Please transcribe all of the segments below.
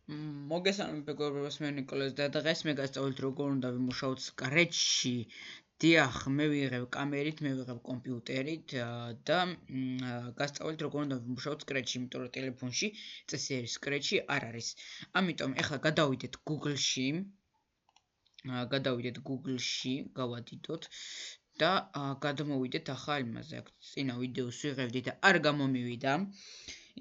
მოგესალმებით მეგობრებო, მე ნიკოლოზ და დღეს მე გასწავლით როგორ უნდა ვიმუშაოთ Scratch-ში. დიახ, მე ვიღებ კამერით, მე ვიღებ კომპიუტერით და გასწავლით როგორ უნდა ვიმუშაოთ Scratch-ში, იმიტომ რომ ტელეფონში წესიერი Scratch-ი არ არის. ამიტომ ეხლა გადავიდეთ Google-ში, გავადიდოთ და გადმოვიდეთ ახალ იმაზე. აქ წინა ვიდეოს ვიღებდი და არ გამომივიდა.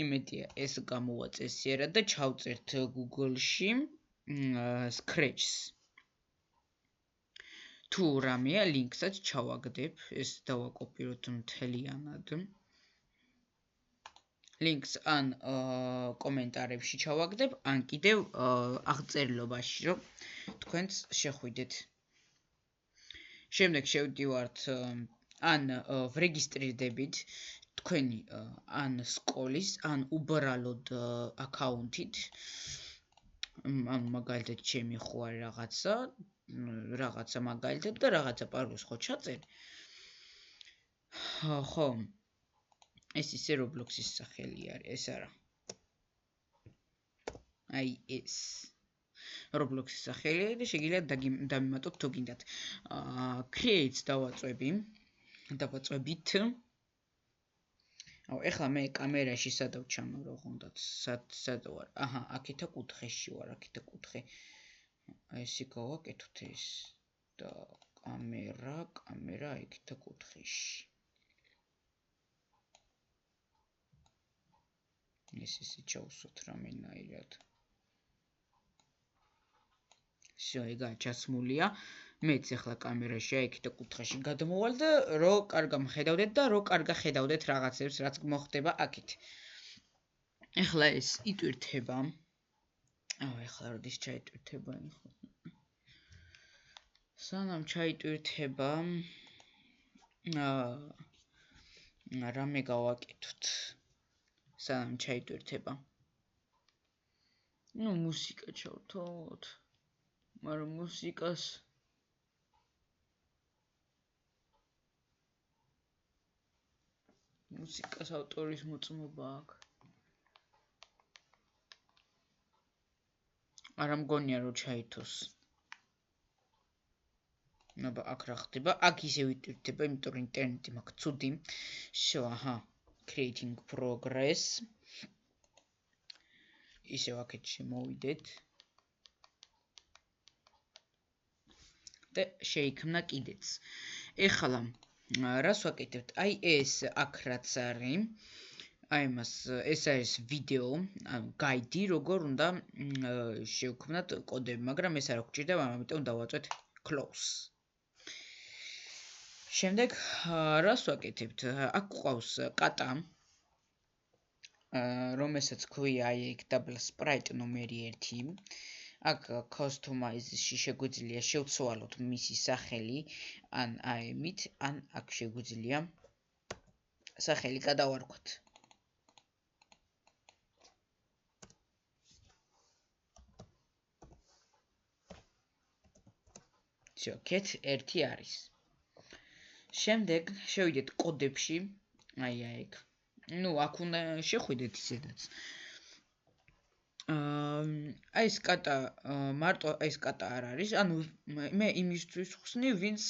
იმედია ეს გამოვაწესიერა და ჩავწერთ Google-ში Scratch-ს. თუ რამეა ლინკსაც ჩავაგდებ, ეს დავაკოპიროთ მთლიანად. ლინკს ან კომენტარებში ჩავაგდებ, ან კიდევ აღწერილობაში, რომ თქვენც შეხვიდეთ. შემდეგ შევდივართ ან ვრეგისტრირდებით თქვენი ან სკოლის, ან უბრალოდ აკაუნთით, ან მაგალითად ჩემი ხო არის რაღაცა მაგალითად და რაღაცა პაროლს ხო ჩაწერ. ხო, ეს ისე Roblox-ის სახელი არის, ეს არა. აი ეს Roblox-ის სახელი და შეგიძლიათ დამიმატოთ თუ გინდათ. Create დავაწვევით. ეხლა მე კამერაში სადავ ჩამოვრო ხონდათ, სად ვარ? აჰა, აქეთა კუთხეში ვარ, აქეთა კუთხე. ესე გავაკეთოთ ეს და კამერა აქეთა კუთხეში. ესე ჩავსვათ რამენაირად. всё, ეგა ჩასმულია. მეც ახლა კამერაში აიქეთა კუთხეში გადმოვალ და რო კარგა მხედავდეთ და რო კარგა ხედავდეთ რაღაცებს, რაც მოხდება აქეთ. ახლა ეს იტვირთება. ახლა როდის ჩაიტვირთება? სანამ ჩაიტვირთება, რამე გავაკეთოთ. სანამ ჩაიტვირთება. მუსიკა ჩავთვალოთ. მაგრამ მუსიკას ავტორის მოწმობა აქვს. არა მგონია რომ ჩაითოს. აბა აქ რა ხდება? აქ ისე ვიტვირთება, იმიტომ რომ ინტერნეტი მაქვს ცუდი. всё, აჰა, creating progress. ისევ აქეთ შემოვიდეთ. და შეიქმნა კიდეც. ეხლა რას ვაკეთებთ? აი ეს აქ რაც არის, აი მას ეს არის ვიდეო, ანუ გაიდი, როგორ უნდა შევქმნათ კოდები, მაგრამ ეს არ გვჭირდება, ამიტომ დავაწვეთ close. შემდეგ რას ვაკეთებთ? აქ ყავს კატა, რომელსაც ქვია აი ეგ double sprite ნომერი 1. აქ customize-ში შეგვიძლია შევცვალოთ მისი სახელი, ან აემით, ან აქ შეგვიძლია სახელი გადავარქვათ. всё, cat 1 არის. შემდეგ შევიდეთ კოდებში, აი ეგ. აქ უნდა შეხვიდეთ ისედაც. აი ეს კატა, მარტო ეს კატა არ არის, ანუ მე იმისთვის ხსნი, ვინც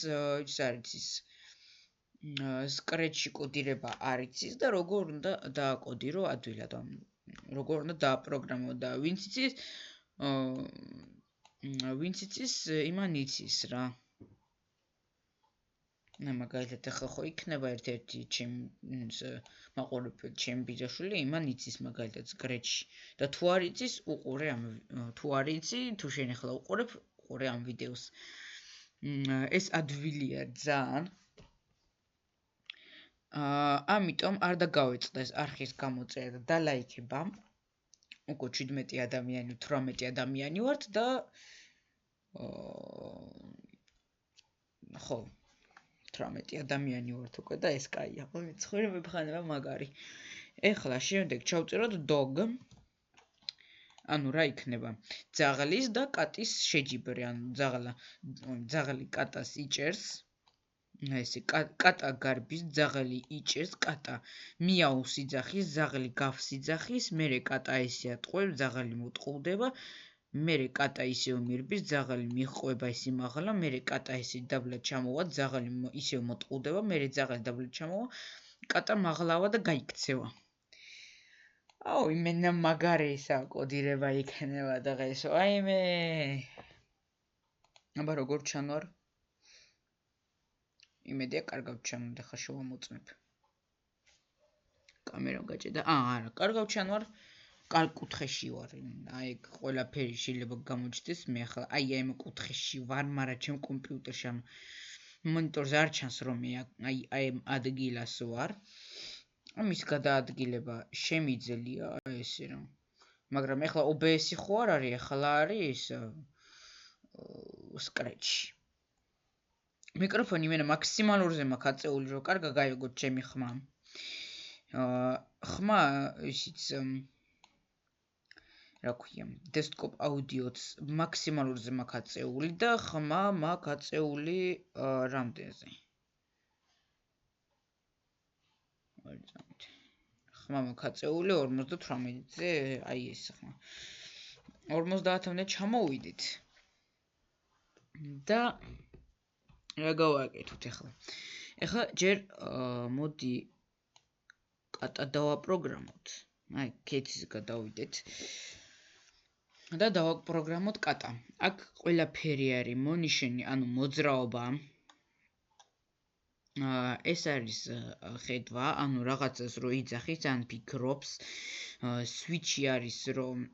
ის არის ის Scratch-ში კოდირება არ იცის და როგორ უნდა დააკოდირო ადვილად, როგორ უნდა დააპროგრამო და ვინც იცის, იმან იცის რა. მაგალითად ახლა ხო იქნება ერთ-ერთი მაყურებელი ჩემი ბიძაშვილი, იმან იცის მაგალითად Scratch-ში და თუ არ იცის, უყურე თუ არ იცი, თუ შენ ახლა უყურებ ამ ვიდეოს. ეს ადვილია ძალიან. ამიტომ არ დაგავეწყდეს არხის გამოწერა და ლაიქება. უკვე 17 ადამიანი, 18 ადამიანი ვართ და ხო 18 ადამიანი ვართ უკვე და ეს კაია. მეცხრე მებხანება მაგარი. ეხლა შემდეგ ჩავწეროთ dog. ანუ რა იქნება? ძაღლის და კატის შეჯიბრი, ანუ ძაღლი კატას იჭერს ესე კატა გარბის ძაღალი იჭერს კატა მიაუს იძახის ძაღალი გავს იძახის მერე კატა ესე ატყვევს ძაღალი მოტყუდება მერე კატა ისევ მირბის ძაღალი მიჰყვება ისი მაღლა მერე კატა ესე დაბლად ჩამოვა ძაღალი ისევ მოტყუდება მერე ძაღალი დაბლად ჩამოვა კატა მაღლავა და გაიქცევა აუ იმენა მაგარი ისა კოდირება იქნება დღესო აიმე აბა როგორ ჩანვარ იმედია კარგად ჩანვარ ხა შევამოწმებ კამერა გაჭედა არა კარგად ჩანვარ კუთხეში ვარ აი ყველაფერი შეიძლება გამოჩნდეს მე ახლა აი ამ კუთხეში ვარ მაგრამ ჩემ კომპიუტერში ან მონიტორზე არ ჩანს რომ მე აი ამ ადგილას ვარ ამის გადაადგილება შემიძლია ესე რომ მაგრამ ახლა OBS-ი ხო არ არის ახლა არის Scratch მიკროფონი მე მაქსიმალურზე მაქვს აწეული რომ კარგა გაიგოთ ჩემი ხმა ხმა ისიც რა ქვია desktop audio-ს მაქსიმალურზე მაქვს აწეული და ხმა მაქვს აწეული რამდენზე ხმა მაქვს აწეული 58-ზე აი ეს ხმა 50-მდე ჩამოვიდით და რა გავაკეთოთ ახლა ჯერ მოდი კატა დავაპროგრამოთ აი კეთის გადავიდეთ და დავაპროგრამოთ კატა აქ ყველაფერი არის მონიშნი ანუ მოძრაობა ეს არის ხედვა ანუ რაღაცას რო იძახის ან ფიქრობს სვიჩი არის რომ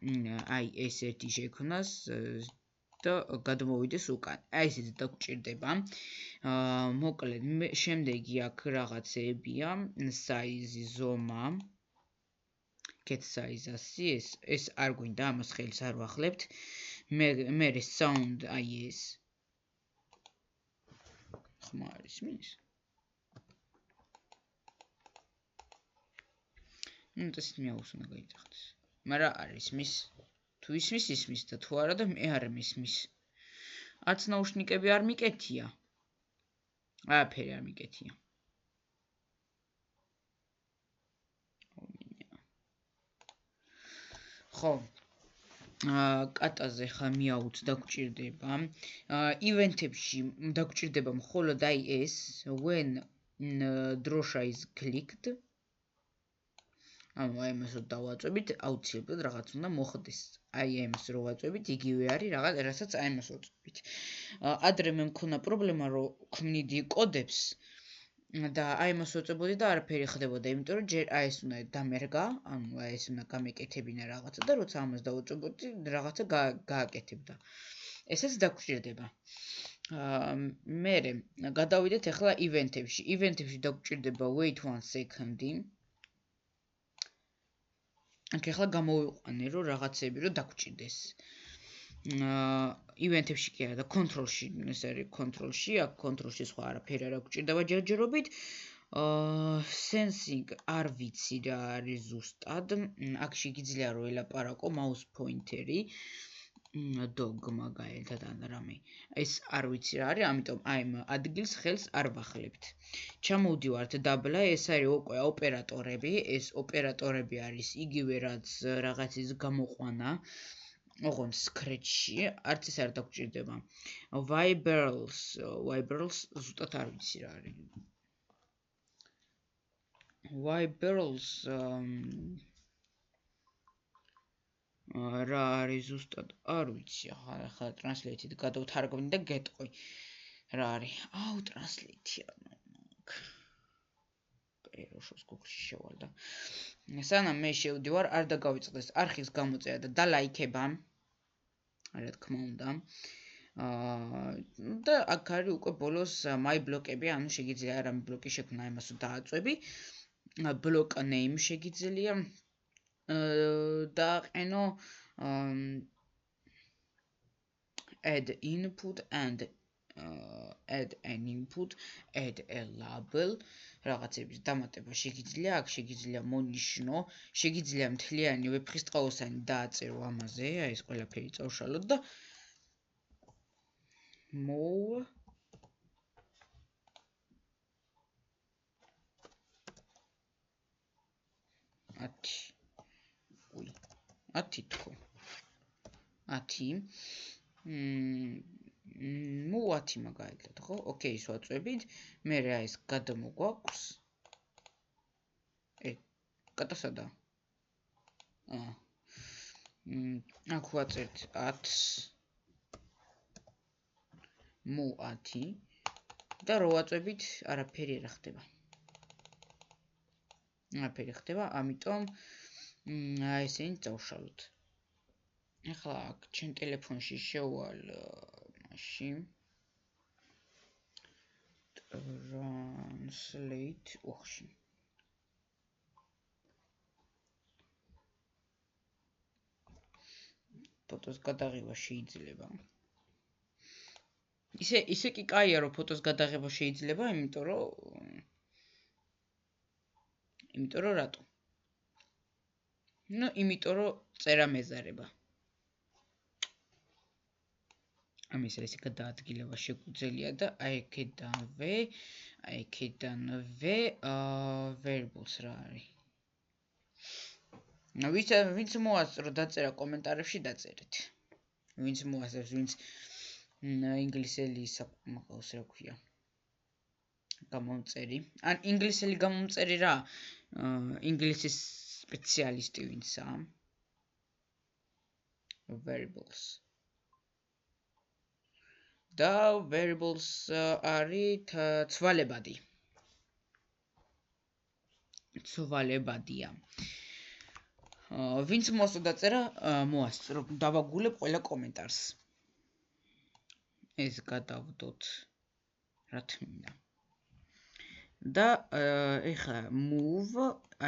აი ეს ერთი შექმნას და გადმოვიდეს უკან აი ესეც დაგჭირდება მოკლედ შემდეგი აქ რაღაცეებია საიზი ზომა get size-ი ეს არ გვინდა ამას ხელს არ ვახლებთ მე sound აი ეს ხმა არის მის ეს მიაუს უნდა გაიძახდეს მაგრამ არის მის თუ ისმის ისმის და თუ არა და მე არ მისმის არც ნაუშნიკები არ მიკეთია არაფერი არ მიკეთია ხო კატაზე ხა მიაუც დაგჭირდება ივენთებში დაგჭირდება მხოლოდ აი ეს when დროშა is clicked ანუ აი ამას რო დავაწვევით აუცილებლად რაღაც უნდა მოხდეს აი ამას რო ვაწვევით იგივე არის რაღაც რასაც აი ამას ვაწვევით ადრე მე მქონა პრობლემა რომ ქმნიდი კოდებს და აი ამას ვაწვევდი და არაფერი ხდებოდა იმიტომ რომ ჯერ აი ეს უნდა დამერგა ანუ აი ეს უნდა გამეკეთებინა რაღაცა და როცა ამას დავაწვევდი რაღაცა გააკეთებდა ესეც დაგჭირდება მე გადავიდეთ ახლა ივენთებში დაგჭირდება wait 1 second-ი აქ ახლა გამოვიყვანე რომ რაღაცები რომ დაგჭირდეს ივენთებში კი არა და კონტროლში ეს არის კონტროლში აქ კონტროლში სხვა არაფერი არ გჭირდება ჯერჯერობით sensing არ ვიცი რა არის ზუსტად აქ შეგიძლია რომ ელაპარაკო mouse pointer-ი dog მაგალითად ან რამე ეს არ ვიცი რა არის ამიტომ აი ამ ადგილს ხელს არ ვახლებთ ჩამოვდივართ დაბლა ეს არის უკვე ოპერატორები ეს ოპერატორები არის იგივე რაც რაღაცის გამოყვანა ოღონდ Scratch-ში არც ეს არ დაგჭირდება vibrals ზუსტად არ ვიცი რა არის vibrals რა არის ზუსტად არ ვიცი ახლა translate-ით გადავთარგმნი და გეტყვი რა არის აუ translate-ია ეროშოს გუგლში შევალდა სანამ მე შევდივარ არ დაგავიწყდეს არხის გამოწერა და დალაიქება რა თქმა უნდა და აქ არის უკვე ბოლოს my block-ები ანუ შეგიძლია რამე ბლოკი შექმნა იმას დააწვევი block name შეგიძლია დააყენო add input and add an input add a label რაღაცების დამატება შეგიძლია აქ შეგიძლია მონიშნო შეგიძლია მთლიანი ვეფხისტყაოსანი დააწერო ამაზე აი ეს ყველაფერი წავშალოთ და 10. Ui. 10 თქო. 10. მუ 10 მაგალითად, ხო? ოკეი, ის ვაწვევით. მე რა ეს გადმოგვაქვს. კატა სადა? აქ ვაწერთ 10. მუ 10 და რო ვაწვევით, არაფერი არ ხდება. არაფერი ხდება, ამიტომ აი ესენი წავშალოთ. ეხლა აქ ჩემ ტელეფონში შევვალ მაშინ translate ოხში. ფოტოს გადაღება შეიძლება. ისე კი კაია რომ ფოტოს გადაღება შეიძლება, იმიტომ რომ რატო? იმიტომ რომ წერა მეზარება. ამის ესე გადაადგილება შეგვიძლია და აი აქედანვე verbals რა არის. ვინც მოასწრო დაწერა კომენტარებში დაწერეთ. ვინც მოასწრებს, ვინც ინგლისელი საკმაყავს რა ქვია. გამომწერი. ან ინგლისელი გამომწერი რა? ინგლისის სპეციალისტი ვინცაა. Variables. და variables არის ცვალებადი. ცვალებადია. ვინც მოასწრო დაწერა, მოასწრო. დავაგულებ ყველა კომენტარს. ეს გადავდოთ რა თქმა და ეხლა move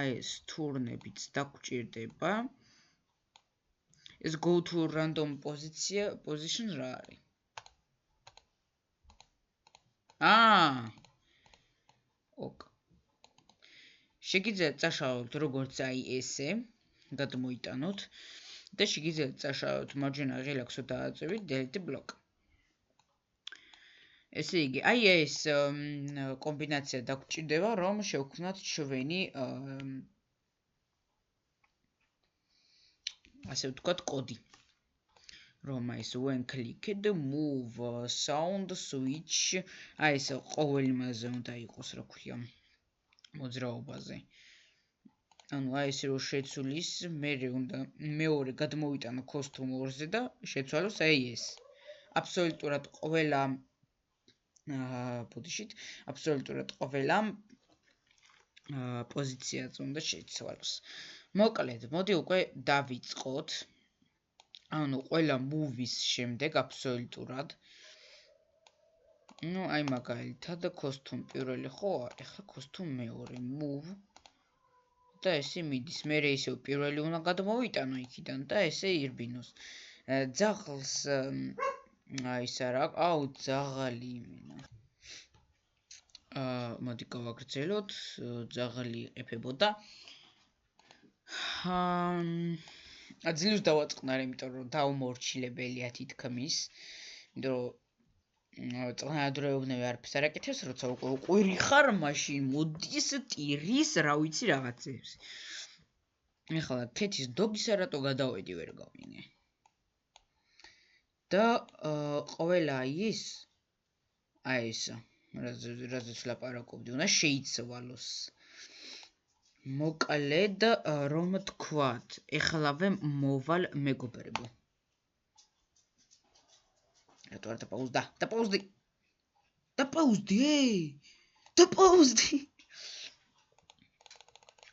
აი ეს თურნებიც დაგჭირდება. ეს go to random position რა არის? ოკ. შეგიძლიათ წაშალოთ როგორც აი ესე, გადმოიტანოთ და შეგიძლიათ წაშალოთ მარჯვენა ღილაკს დააწევით delete block. ესე იგი, აი ეს კომბინაცია დაგჭირდება, რომ შევქმნათ ჩვენი ასე ვთქვათ კოდი. რომ აი ეს when clicked move sound switch აი ეს ყოველ იმაზე უნდა იყოს, რა ქვია, მოძრაობაზე. ანუ აი ეს რო შეცვლის, მეორე გადმოვიტანო costume 2-ზე და შეცვალოს აი ეს. აბსოლუტურად ყველა აბსოლუტურად ყველა პოზიციაზე უნდა შეცვალოს. მოკლედ, მოდი უკვე დავიწყოთ. ანუ ყველა move-ის შემდეგ აბსოლუტურად. აი მაგალითად costume პირველი ხო, ეხლა costume მეორე move და ესე მიდის. მე ისევ პირველი უნდა გადმოვიტანო იქიდან და ესე ირბინოს. ძაღლს ის არა, ძაღალი იმენა. მოდი გავაგრძელოთ, ძაღალი იყებოდა. ძლივს დავაწყნარ, იმიტომ რომ დაუმორჩილებელია თითქმის. იმიტომ რომ წყნარადროებნები არაფერს არ აკეთებს, როცა უკვე უყვირი ხარ, მაშინ მოდის ტირის, რა ვიცი რაღაცებს. ეხლა კეთის დოგისა რატო გადავედი ვერ გავიგე. და ყველა ის რაზეც ლაპარაკობდი, უნდა შეიცვალოს. მოკლედ რომ თქვათ, ეხლავე მოვალ მეგობრებო. რატო არ დაპაუზდა? დაპაუზდი!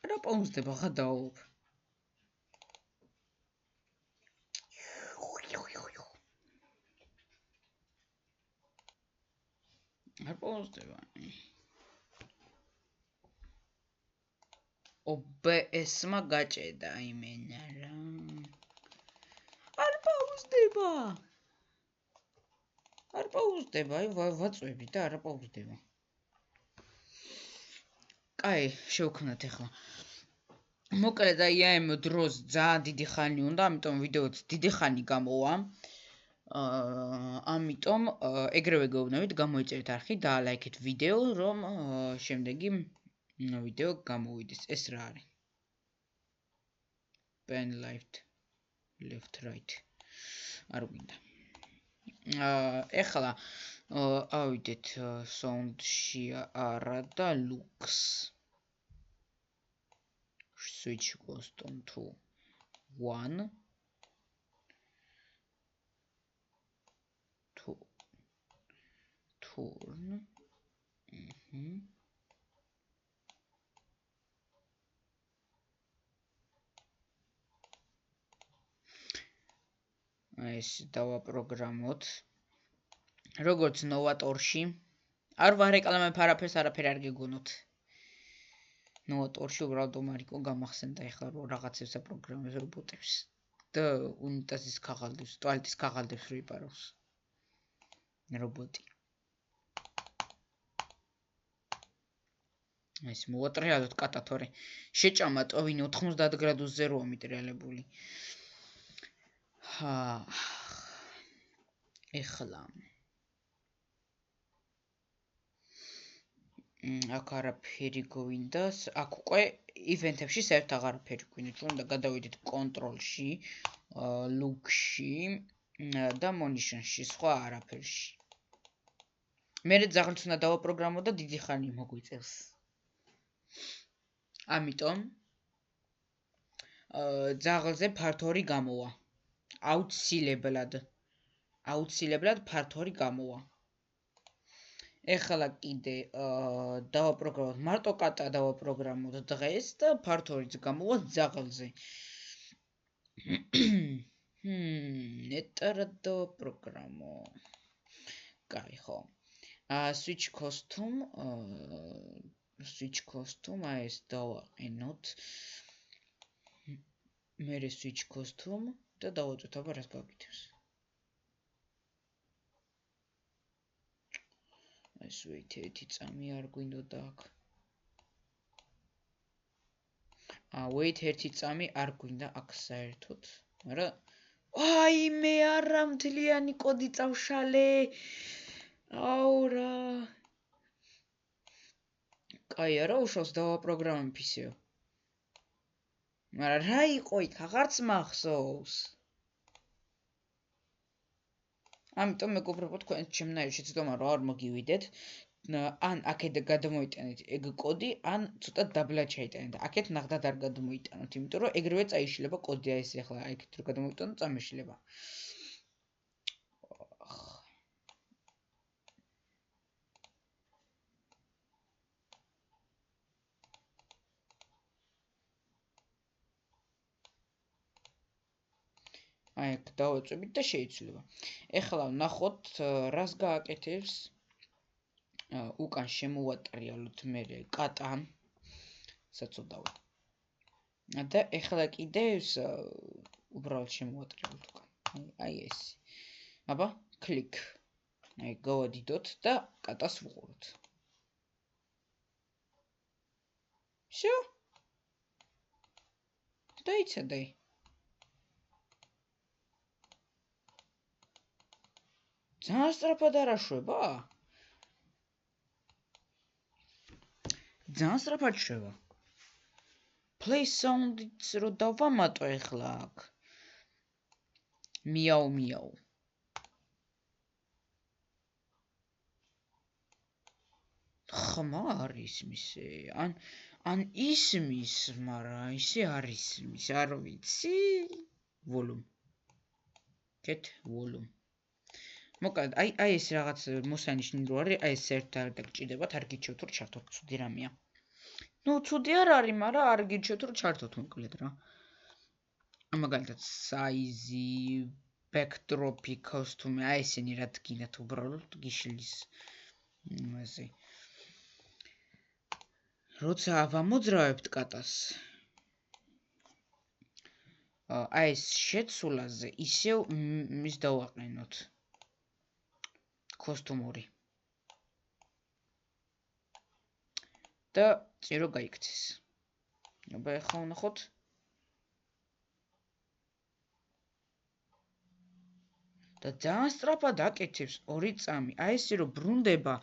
რა პაუზდება ხადაობ? არ პაუზდება. OBS-მა გაჭედა იმენა რა. არ პაუზდება. აი ვაწვევი და არ პაუზდება. კაი, შევქმნათ ახლა. მოკლედ აი ამ დროს ძალიან დიდი ხანი უნდა, ამიტომ ვიდეოც დიდი ხანი გამოვა. ამიტომ ეგრევე გეუბნებით, გამოიწერეთ არხი და ლაიქეთ ვიდეო, რომ შემდეგი ვიდეო გამოვიდეს. ეს რა არის? pen left right არ გვინდა ეხლა ავიდეთ sound-ში არა და looks switch custom to 1 to turn ეს დავაპროგრამოთ როგორც ნოვატორში არ ვარეკლამებ არაფერს არაფერი არ გიგონოთ ნოვატორში უბრალოდ მარიკო გამახსენდა ეხლა რომ რაღაცებს აპროგრამებს რობოტებს და უნიტაზის ქაღალდებს ტუალეტის ქაღალდებს რო იპარავს რობოტი ეს მოვატრიალოთ კატათორე შეჭამა ტოვინი 90 გრადუსზე როა მიტრიალებული ეხლა აქ არაფერი გვინდას აქ უკვე ივენთებში საერთოდ აღარაფერი გვინდა ჩვენ უნდა გადავიდეთ კონტროლში ლუკში და მონიშენში სხვა არაფერში მე ძაღლს უნდა დავაპროგრამო და დიდი ხანი მოგვიწევს ამიტომ ძაღლზე ფართორი გამოვა აუცილებლად ფართორი გამოვა ეხლა კიდე დავაპროგრამოთ მარტო კატა დავაპროგრამოთ დღეს და ფართორიც გამოვა ძაღლზე ნეტარ დავაპროგრამო კაი ხო switch costume ეს დავაყენოთ მერე switch costume და დავაწვეთ აბა რას გაკეთებს ეს wait ერთი წამი არ გვინდოდა აქ wait ერთი წამი არ გვინდა აქ საერთოდ მაგრამ აი მე არა მთლიანი კოდი წავშალე აურა კაი არა უშავს დავაპროგრამებ ისევ მაგრამ რა იყო იქ აღარც მახსოვს ამიტომ მეგობრებო თქვენ ჩემნაირში ცოტა რომ არ მოგივიდეთ ან აქეთ გადმოიტანეთ ეგ კოდი ან ცოტა დაბლა ჩაიტანეთ აქეთ ნახდად არ გადმოიტანოთ იმიტომ რომ ეგრევე წაიშლება კოდი აი ეს ახლა აქეთ რო გადმოიტანოთ წამეშლება აი აქ დავაწვევით და შეიცვლება ეხლა ვნახოთ რას გააკეთებს უკან შემოვატრიალოთ მე კატა საწოდავა და ეხლა კიდევ უბრალოდ შემოვატრიალოთ უკან აი ეს აბა კლიკ აი გავადიდოთ და კატას ვუყუროთ всё დაიცადე ძალიან სწრაფად არ აშვება ძალიან სწრაფად შვება play sound-იც რო დავამატო ეხლა აქ მიაუ მიაუ ხმა არ ისმის ან ისმის მაგრამ ისე არ ისმის არ ვიცი volume get volume მოკლედ აი ეს რაღაც მოსანიშნი რო არის აი ეს საერთოდ არ დაგჭირდებათ არ გიჩვევთ რომ ჩართოთ ცუდი რამეა ну ცუდი არ არის მაგრამ არ გიჩვევთ რომ ჩართოთ მოკლედ რა მაგალითად საიზი backdrop-ი costume აი ესენი რა გინდათ უბრალოდ გიშლის ასე როცა ავამოძრავებთ კატას აი ეს შეცვლაზე ისევ მის დავაყენოთ კოსტუმური და წირო გაიქცეს აბა ახლა ვნახოთ და ძალიან სწრაფად აკეთებს 2 წამი აი ესე რომ ბრუნდება